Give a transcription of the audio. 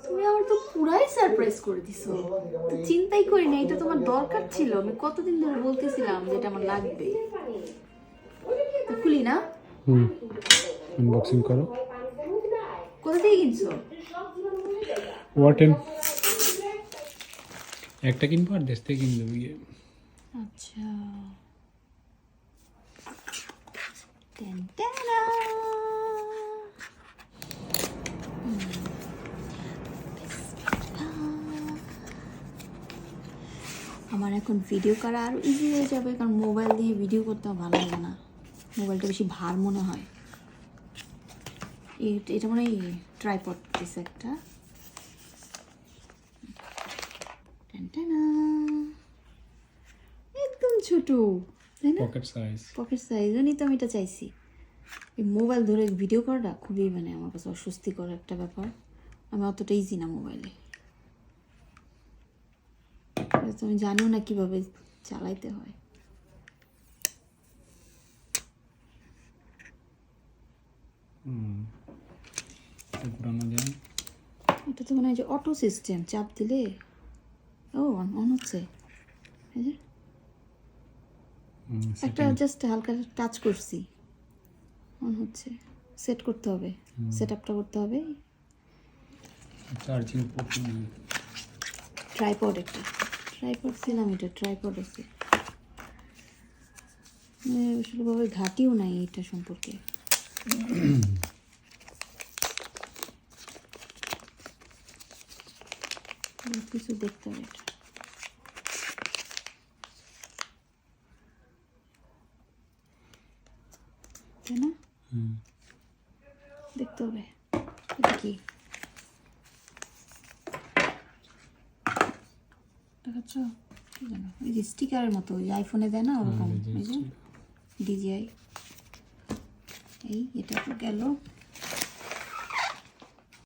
তুমি আমার তো পুরাই সারপ্রাইজ করে দিছো, তো চিন্তাই করি না, এটা তোমার দরকার ছিল। আমি কতদিন ধরে বলতেছিলাম যে এটা আমার লাগবে। তো খুলি না? আনবক্সিং করো। কোথা থেকে কিনছো? ওয়াটেন একটা কিনবো আর দেশ থেকে কিনবো। আচ্ছা, টেনটেনা। আমার এখন ভিডিও করা আরও ইজি হয়ে যাবে, কারণ মোবাইল দিয়ে ভিডিও করতে ভালো লাগে না, মোবাইলটা বেশি ভার মনে হয়। এটা মনে হয় ট্রাইপড পিস একটা। টেনটেনা, একদম ছোট, তাই না? Pocket size. পকেট সাইজ, জন্যই তো আমি এটা চাইছি। এই মোবাইল ধরে ভিডিও করাটা খুবই মানে আমার কাছে অস্বস্তিকর একটা ব্যাপার। আমি অতটা ইজি না মোবাইলে, আমি জানিও না কিভাবে চালাইতে হয়। এটা তো মনে হয় যে অটো সিস্টেম, চাপ দিলে ও অন হচ্ছে। এই যে একটা জাস্ট হালকা টাচ করছি, অন হচ্ছে। সেট করতে হবে, সেট আপটা করতে হবে। চার্জিং পোর্ট নেই। ট্রাইপড, একটা ট্রাইপড ছিলাম, এটা ট্রাইপড আছে। আসলেভাবে ঘাটিও নাই এটা সম্পর্কে। কিছু দেখতে হবে এটা, তাই না? দেখতে হবে এটা কি দেখাচ্ছ, কি জানো, এই যে স্টিকারের মতো, ওই আইফোনে দেয় না ওরকম। এই যে ডিজিআই, এই এটা তো গেল।